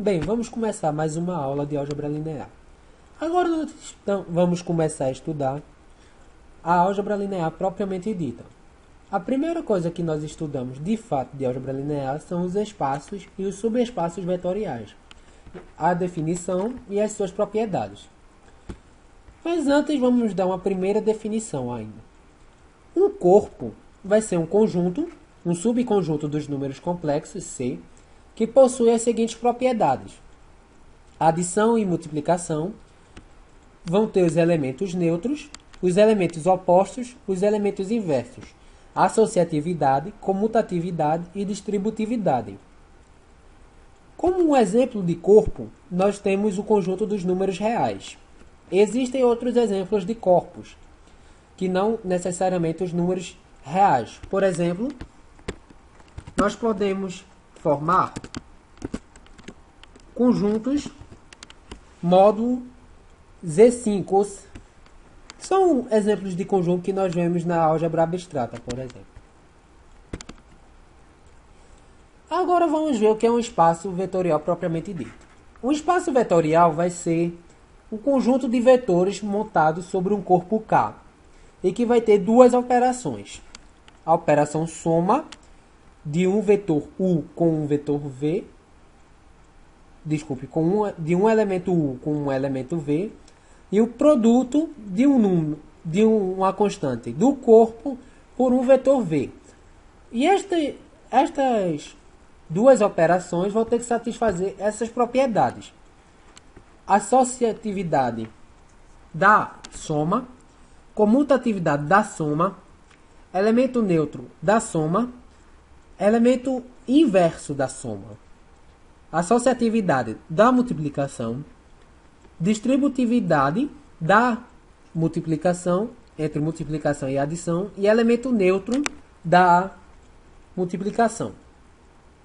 Bem, vamos começar mais uma aula de álgebra linear. Agora nós vamos começar a estudar a álgebra linear propriamente dita. A primeira coisa que nós estudamos de fato de álgebra linear são os espaços e os subespaços vetoriais, a definição e as suas propriedades. Mas antes vamos dar uma primeira definição ainda. Um corpo vai ser um conjunto, um subconjunto dos números complexos, C, que possui as seguintes propriedades. Adição e multiplicação vão ter os elementos neutros, os elementos opostos, os elementos inversos, associatividade, comutatividade e distributividade. Como um exemplo de corpo, nós temos o conjunto dos números reais. Existem outros exemplos de corpos, que não necessariamente os números reais. Por exemplo, nós podemos formar conjuntos módulo Z5. São exemplos de conjunto que nós vemos na álgebra abstrata, por exemplo. Agora vamos ver o que é um espaço vetorial propriamente dito. Um espaço vetorial vai ser um conjunto de vetores montado sobre um corpo K e que vai ter duas operações. A operação soma de um vetor U com um vetor V, de um elemento U com um elemento V, e o produto de um número, de uma constante do corpo por um vetor V. E estas duas operações vão ter que satisfazer essas propriedades. Associatividade da soma, comutatividade da soma, elemento neutro da soma, elemento inverso da soma, associatividade da multiplicação, distributividade da multiplicação, entre multiplicação e adição, e elemento neutro da multiplicação.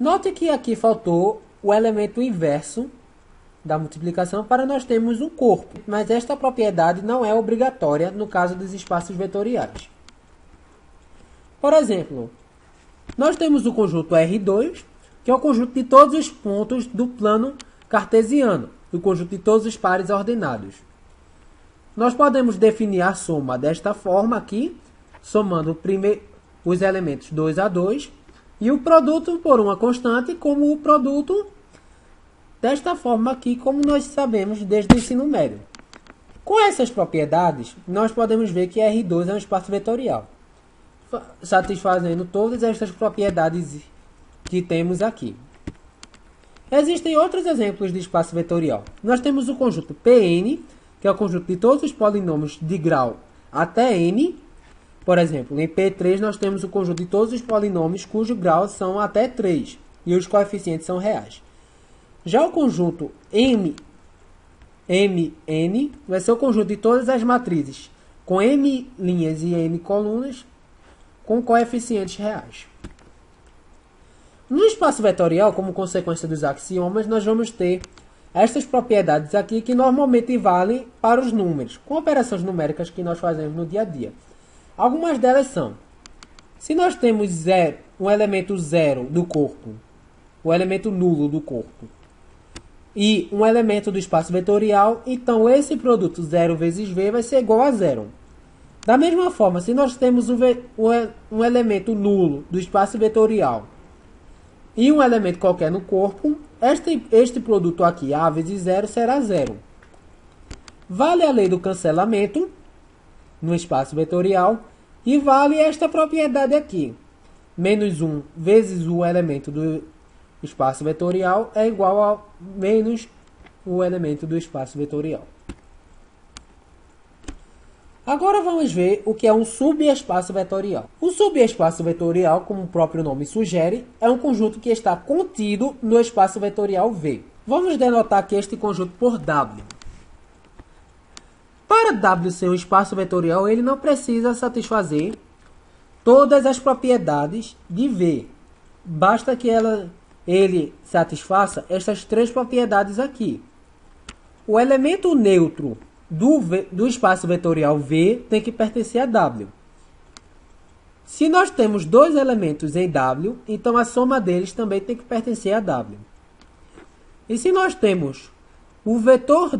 Note que aqui faltou o elemento inverso da multiplicação para nós termos um corpo, mas esta propriedade não é obrigatória no caso dos espaços vetoriais. Por exemplo, nós temos o conjunto R2, que é o conjunto de todos os pontos do plano cartesiano, o conjunto de todos os pares ordenados. Nós podemos definir a soma desta forma aqui, somando os elementos 2 a 2, e o produto por uma constante como o produto desta forma aqui, como nós sabemos desde o ensino médio. Com essas propriedades, nós podemos ver que R2 é um espaço vetorial, satisfazendo todas estas propriedades que temos aqui. Existem outros exemplos de espaço vetorial. Nós temos o conjunto Pn, que é o conjunto de todos os polinômios de grau até n. Por exemplo, em P3 nós temos o conjunto de todos os polinômios cujo grau são até 3 e os coeficientes são reais. Já o conjunto Mn vai ser o conjunto de todas as matrizes com m linhas e n colunas com coeficientes reais. No espaço vetorial, como consequência dos axiomas, nós vamos ter estas propriedades aqui que normalmente valem para os números, com operações numéricas que nós fazemos no dia a dia. Algumas delas são: se nós temos um elemento zero do corpo, o elemento nulo do corpo, e um elemento do espaço vetorial, então esse produto 0 vezes V vai ser igual a 0. Da mesma forma, se nós temos um elemento nulo do espaço vetorial e um elemento qualquer no corpo, este produto aqui, A vezes 0, será 0. Vale a lei do cancelamento no espaço vetorial e vale esta propriedade aqui. Menos 1 vezes o elemento do espaço vetorial é igual a menos o elemento do espaço vetorial. Agora vamos ver o que é um subespaço vetorial. Um subespaço vetorial, como o próprio nome sugere, é um conjunto que está contido no espaço vetorial V. Vamos denotar aqui este conjunto por W. Para W ser um espaço vetorial, ele não precisa satisfazer todas as propriedades de V. Basta que ele satisfaça estas três propriedades aqui. O elemento neutro do espaço vetorial V tem que pertencer a W. Se nós temos dois elementos em W, então a soma deles também tem que pertencer a W. E se nós temos o vetor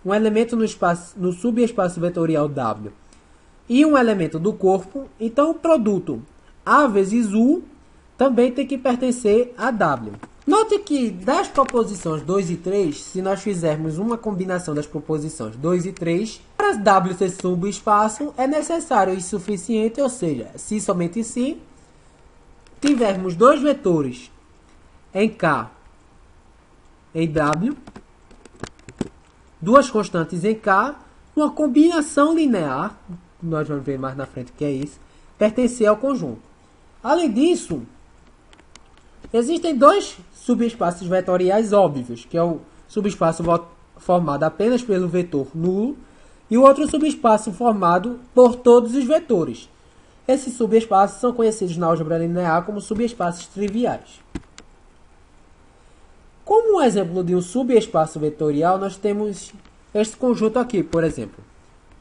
um elemento no subespaço vetorial W e um elemento do corpo, então o produto A vezes U também tem que pertencer a W. Note que das proposições 2 e 3, se nós fizermos uma combinação das proposições 2 e 3, para W ser subespaço é necessário e suficiente, ou seja, se somente se tivermos dois vetores em K em W, duas constantes em K, uma combinação linear, nós vamos ver mais na frente o que é isso, pertencer ao conjunto. Além disso, existem dois subespaços vetoriais óbvios, que é o subespaço formado apenas pelo vetor nulo e o outro subespaço formado por todos os vetores. Esses subespaços são conhecidos na álgebra linear como subespaços triviais. Como um exemplo de um subespaço vetorial, nós temos este conjunto aqui, por exemplo.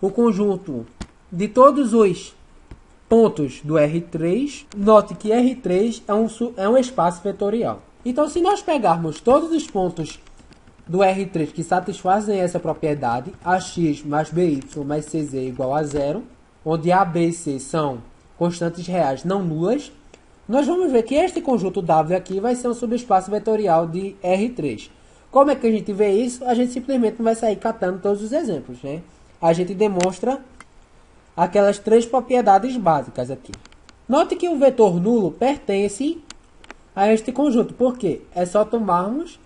O conjunto de todos os pontos do R3. Note que R3 é um espaço vetorial. Então, se nós pegarmos todos os pontos do R3 que satisfazem essa propriedade, ax mais by mais cz igual a zero, onde a, b e c são constantes reais não nulas, nós vamos ver que este conjunto W aqui vai ser um subespaço vetorial de R3. Como é que a gente vê isso? A gente simplesmente não vai sair catando todos os exemplos, né? A gente demonstra aquelas três propriedades básicas aqui. Note que o vetor nulo pertence a este conjunto. Por quê? É só tomarmos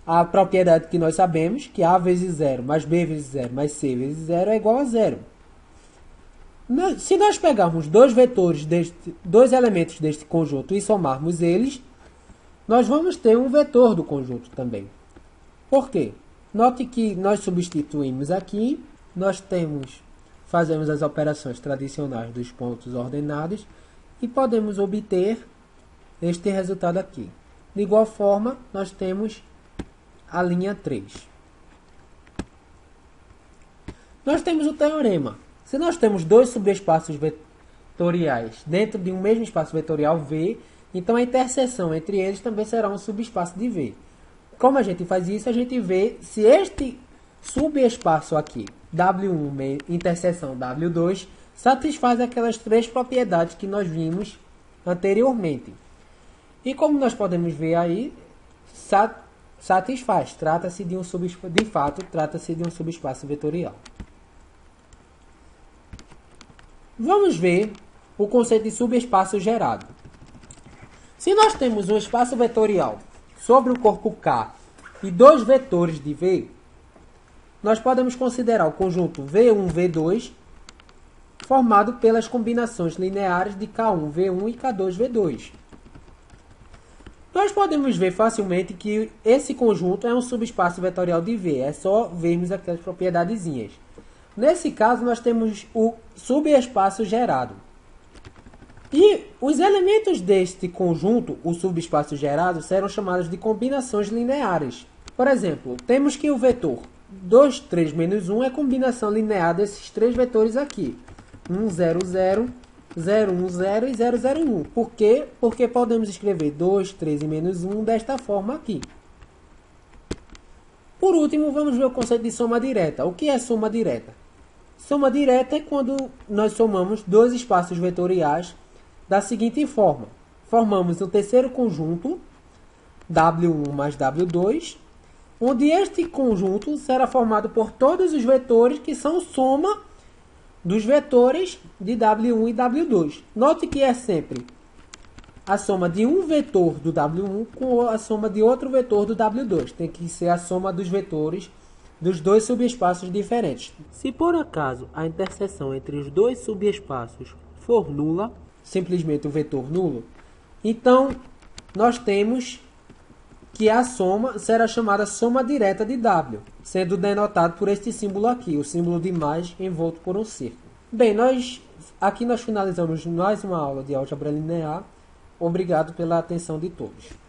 a propriedade que nós sabemos, que A vezes 0 mais B vezes 0 mais C vezes 0 é igual a 0. Se nós pegarmos dois elementos deste conjunto e somarmos eles, nós vamos ter um vetor do conjunto também. Por quê? Note que nós substituímos aqui, fazemos as operações tradicionais dos pontos ordenados e podemos obter este resultado aqui. De igual forma, nós temos a linha 3. Nós temos o teorema. Se nós temos dois subespaços vetoriais dentro de um mesmo espaço vetorial V, então a interseção entre eles também será um subespaço de V. Como a gente faz isso? A gente vê se este subespaço aqui, W1 interseção W2, satisfaz aquelas três propriedades que nós vimos anteriormente. E como nós podemos ver aí, satisfaz. Trata-se de de fato, trata-se de um subespaço vetorial. Vamos ver o conceito de subespaço gerado. Se nós temos um espaço vetorial sobre o corpo K e dois vetores de V, nós podemos considerar o conjunto V1, V2 formado pelas combinações lineares de K1, V1 e K2, V2. Nós podemos ver facilmente que esse conjunto é um subespaço vetorial de V. É só vermos aquelas propriedadezinhas. Nesse caso, nós temos o subespaço gerado. E os elementos deste conjunto, o subespaço gerado, serão chamados de combinações lineares. Por exemplo, temos que o vetor 2, 3, menos 1 é a combinação linear desses três vetores aqui. 1, 0, 0, 0, 1, 0 e 0, 0, 1. Por quê? Porque podemos escrever 2, 3 e menos 1 desta forma aqui. Por último, vamos ver o conceito de soma direta. O que é soma direta? Soma direta é quando nós somamos dois espaços vetoriais da seguinte forma. Formamos um terceiro conjunto, W1 mais W2, onde este conjunto será formado por todos os vetores que são soma dos vetores de W1 e W2. Note que é sempre a soma de um vetor do W1 com a soma de outro vetor do W2. Tem que ser a soma dos vetores dos dois subespaços diferentes. Se por acaso a interseção entre os dois subespaços for nula, simplesmente um vetor nulo, então nós temos que a soma será chamada soma direta de W, sendo denotado por este símbolo aqui, o símbolo de mais envolto por um círculo. Bem, aqui nós finalizamos mais uma aula de álgebra linear. Obrigado pela atenção de todos.